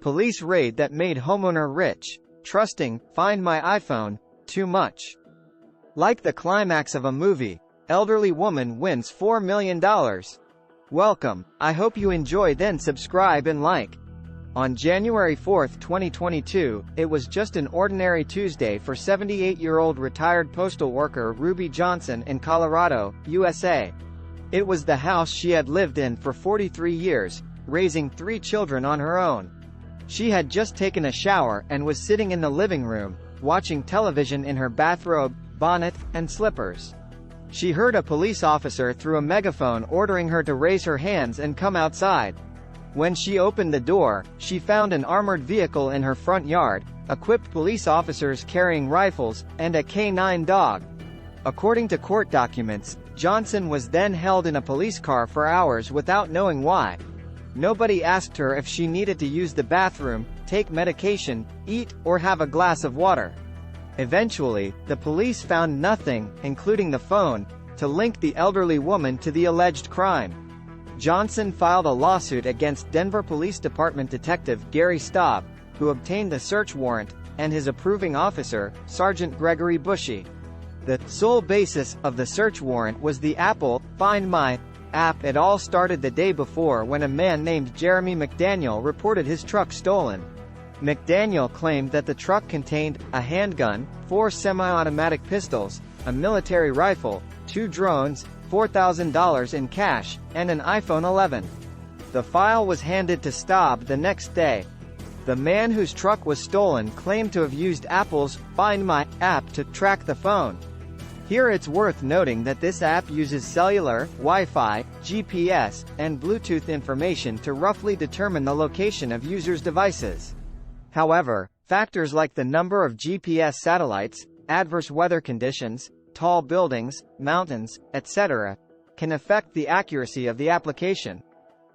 Police raid that made homeowner rich. Trusting, find my iPhone, too much. Like the climax of a movie, elderly woman wins $4 million. Welcome, I hope you enjoy, then subscribe and like. On January 4, 2022, it was just an ordinary Tuesday for 78-year-old retired postal worker Ruby Johnson in Colorado, USA. It was the house she had lived in for 43 years, raising 3 children on her own. She had just taken a shower and was sitting in the living room, watching television in her bathrobe, bonnet, and slippers. She heard a police officer through a megaphone ordering her to raise her hands and come outside. When she opened the door, she found an armored vehicle in her front yard, equipped police officers carrying rifles, and a canine dog. According to court documents, Johnson was then held in a police car for hours without knowing why. Nobody asked her if she needed to use the bathroom, take medication, eat, or have a glass of water. Eventually, the police found nothing, including the phone, to link the elderly woman to the alleged crime. Johnson filed a lawsuit against Denver Police Department Detective Gary Staub, who obtained the search warrant, and his approving officer, Sergeant Gregory Bushy. The sole basis of the search warrant was the Apple Find My app. It all started the day before when a man named Jeremy McDaniel reported his truck stolen. McDaniel claimed that the truck contained a handgun, 4 semi-automatic pistols, a military rifle, 2 drones, $4,000 in cash, and an iPhone 11. The file was handed to Staub the next day. The man whose truck was stolen claimed to have used Apple's Find My app to track the phone. Here it's worth noting that this app uses cellular, Wi-Fi, GPS, and Bluetooth information to roughly determine the location of users' devices. However, factors like the number of GPS satellites, adverse weather conditions, tall buildings, mountains, etc., can affect the accuracy of the application.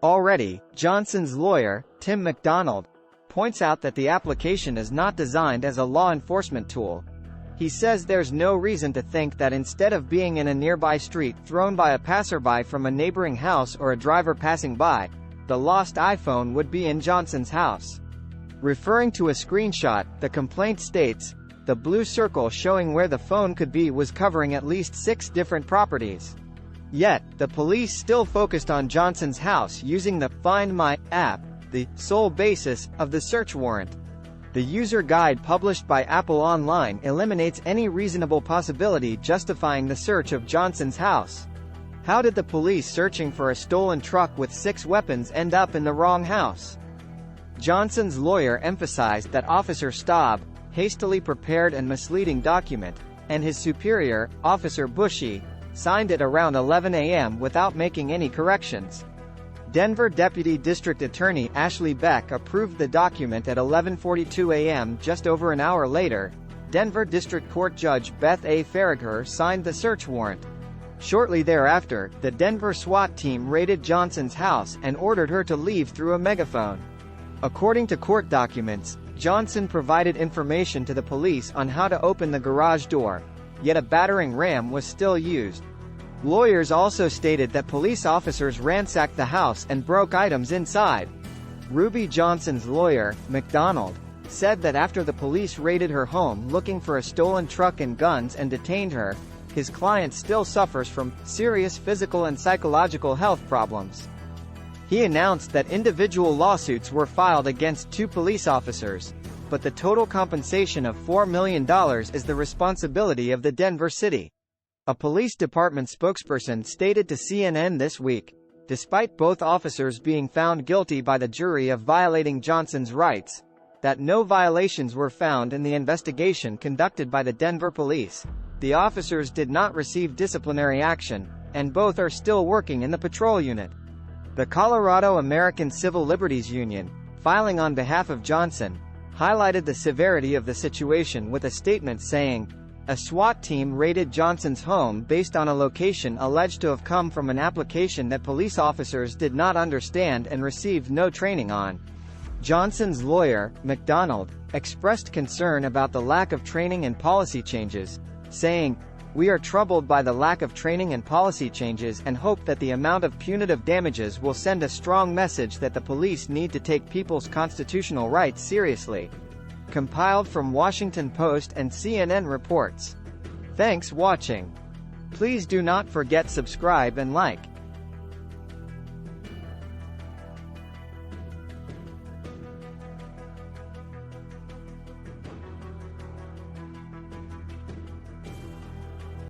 Already, Johnson's lawyer, Tim McDonald, points out that the application is not designed as a law enforcement tool. He says there's no reason to think that instead of being in a nearby street thrown by a passerby from a neighboring house or a driver passing by, the lost iPhone would be in Johnson's house. Referring to a screenshot, the complaint states, the blue circle showing where the phone could be was covering at least 6 different properties. Yet, the police still focused on Johnson's house using the Find My app, the sole basis of the search warrant. The user guide published by Apple Online eliminates any reasonable possibility justifying the search of Johnson's house. How did the police searching for a stolen truck with 6 weapons end up in the wrong house? Johnson's lawyer emphasized that Officer Staub hastily prepared and misleading document, and his superior, Officer Bushy, signed it around 11 a.m. without making any corrections. Denver Deputy District Attorney Ashley Beck approved the document at 11:42 a.m. Just over an hour later, Denver District Court Judge Beth A. Faragher signed the search warrant. Shortly thereafter, the Denver SWAT team raided Johnson's house and ordered her to leave through a megaphone. According to court documents, Johnson provided information to the police on how to open the garage door, yet a battering ram was still used. Lawyers also stated that police officers ransacked the house and broke items inside. Ruby Johnson's lawyer, McDonald, said that after the police raided her home looking for a stolen truck and guns and detained her, his client still suffers from serious physical and psychological health problems. He announced that individual lawsuits were filed against 2 police officers, but the total compensation of $4 million is the responsibility of the Denver City. A police department spokesperson stated to CNN this week, despite both officers being found guilty by the jury of violating Johnson's rights, that no violations were found in the investigation conducted by the Denver police. The officers did not receive disciplinary action, and both are still working in the patrol unit. The Colorado American Civil Liberties Union, filing on behalf of Johnson, highlighted the severity of the situation with a statement saying, a SWAT team raided Johnson's home based on a location alleged to have come from an application that police officers did not understand and received no training on. Johnson's lawyer, McDonald, expressed concern about the lack of training and policy changes, saying, We are troubled by the lack of training and policy changes and hope that the amount of punitive damages will send a strong message that the police need to take people's constitutional rights seriously. Compiled from Washington Post and CNN reports. Thanks watching. Please do not forget subscribe and like.